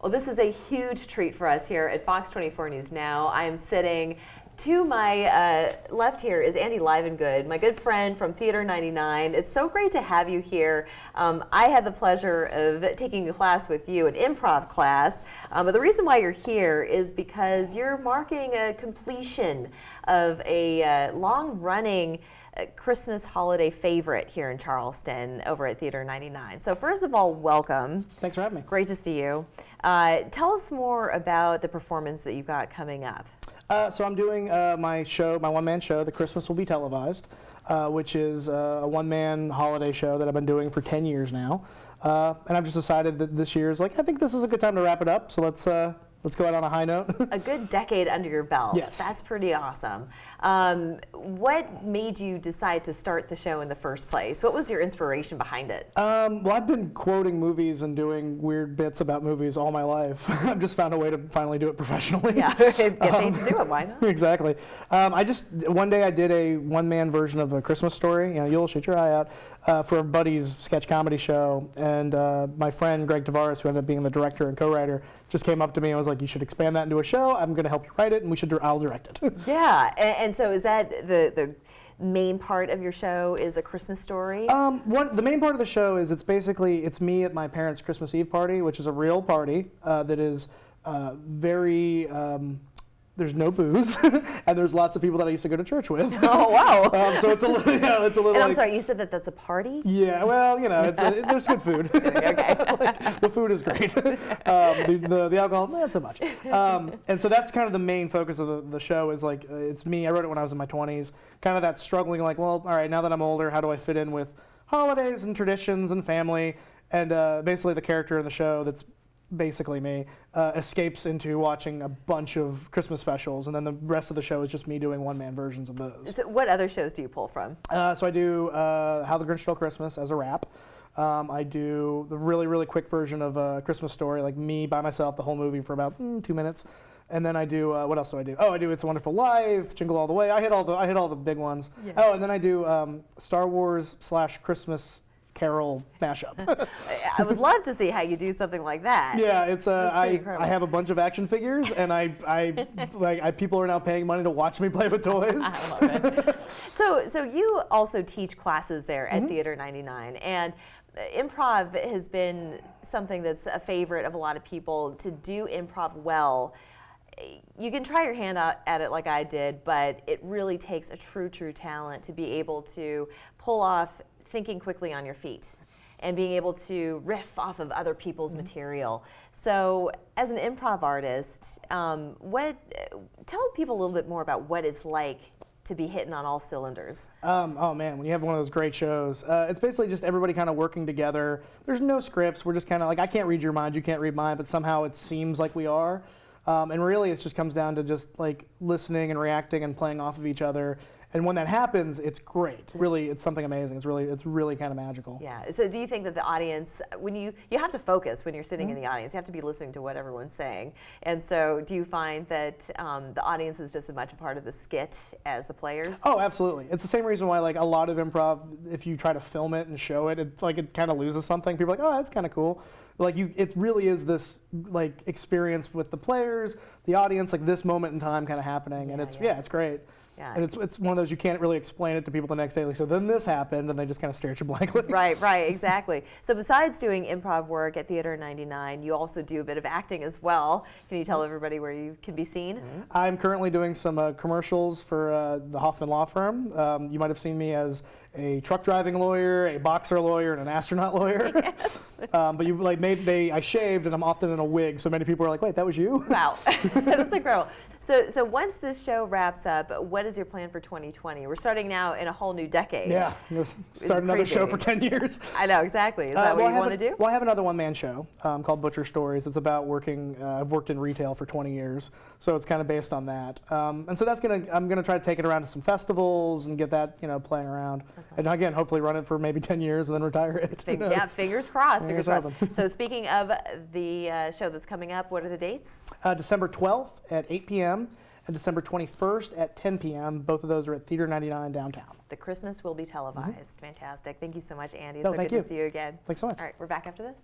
Well, this is a huge treat for us here at Fox 24 News Now. I am sitting to my left here is Andy Livengood, my good friend from Theater 99. It's so great to have you here. I had the pleasure of taking a class with you, an improv class, but the reason why you're here is because you're marking a completion of a long-running Christmas holiday favorite here in Charleston over at Theater 99. So first of all, welcome. Thanks for having me. Great to see you. Tell us more about the performance that you've got coming up. So I'm doing my show, my one-man show, The Christmas Will Be Televised, which is a one-man holiday show that I've been doing for 10 years now. And I've just decided that this year is like, I think this is a good time to wrap it up, so let's go out on a high note. A good decade under your belt. Yes. That's pretty awesome. What made you decide to start the show in the first place? What was your inspiration behind it? Well, I've been quoting movies and doing weird bits about movies all my life. I've just found a way to finally do it professionally. Yeah, get paid to do it, why not? Exactly. One day I did a one-man version of A Christmas Story, you know, You'll Shoot Your Eye Out, for a buddy's sketch comedy show. And my friend Greg Tavares, who ended up being the director and co-writer, just came up to me and was like, you should expand that into a show. I'm going to help you write it, and I'll direct it. Yeah, and so is that the main part of your show is A Christmas Story? The main part of the show is it's me at my parents' Christmas Eve party, which is a real party that is very... there's no booze, and there's lots of people that I used to go to church with. Oh, wow. So it's a little, it's a little. And I'm sorry, you said that that's a party? Yeah, well, you know, there's good food. Okay. The food is great. The alcohol, not so much. And so that's kind of the main focus of the show is like, it's me. I wrote it when I was in my 20s. Kind of that struggling, like, well, all right, now that I'm older, how do I fit in with holidays and traditions and family? And basically the character in the show that's basically me, escapes into watching a bunch of Christmas specials, and then the rest of the show is just me doing one-man versions of those. So what other shows do you pull from? So I do How the Grinch Stole Christmas as a rap. I do the really, really quick version of A Christmas Story, like me by myself, the whole movie for about 2 minutes. And then I do, what else do I do? Oh, I do It's a Wonderful Life, Jingle All the Way. I hit all the big ones. Yeah. Oh, and then I do Star Wars / Christmas Carol mashup. I would love to see how you do something like that. Yeah, it's I have a bunch of action figures, and people are now paying money to watch me play with toys. I love it. So you also teach classes there at Theater 99, and improv has been something that's a favorite of a lot of people. To do improv well, you can try your hand out at it like I did, but it really takes a true talent to be able to pull off thinking quickly on your feet and being able to riff off of other people's material. So as an improv artist, tell people a little bit more about what it's like to be hitting on all cylinders. Oh man, when you have one of those great shows, it's basically just everybody kind of working together. There's no scripts. We're just kind of like, I can't read your mind, you can't read mine, but somehow it seems like we are. And really it just comes down to just like listening and reacting and playing off of each other. And when that happens, it's great. Really, it's something amazing. It's really kind of magical. Yeah. So do you think that the audience, when you have to focus when you're sitting in the audience, you have to be listening to what everyone's saying. And so do you find that the audience is just as much a part of the skit as the players? Oh, absolutely. It's the same reason why like a lot of improv, if you try to film it and show it, it kind of loses something. People are like, oh, that's kind of cool. Like it really is this like experience with the players, the audience, like this moment in time kind of happening, and it's great. Yeah. And it's one of those you can't really explain it to people the next day. Like, so then this happened, and they just kind of stare at you blankly. Right, exactly. So besides doing improv work at Theater 99, you also do a bit of acting as well. Can you tell everybody where you can be seen? I'm currently doing some commercials for the Hoffman Law Firm. You might have seen me as a truck driving lawyer, a boxer lawyer, and an astronaut lawyer. Yes. But you I shaved, and I'm often in a wig, so many people are like, wait, that was you? Wow, that's incredible. So once this show wraps up, what is your plan for 2020? We're starting now in a whole new decade. Yeah, start another show for 10 years. I know, exactly. Is that what you want to do? Well, I have another one-man show called Butcher Stories. It's about working, I've worked in retail for 20 years, so it's kind of based on that. And so I'm gonna try to take it around to some festivals and get that, playing around. Okay. And again, hopefully run it for maybe 10 years and then retire it. Yeah, fingers crossed, fingers crossed. So speaking of the show that's coming up, what are the dates? December 12th at 8 p.m. and December 21st at 10 p.m. Both of those are at Theater 99 downtown. The Christmas Will Be Televised. Fantastic. Thank you so much, Andy. It's No, so thank good you. to see you again. Thanks so much. All right, we're back after this.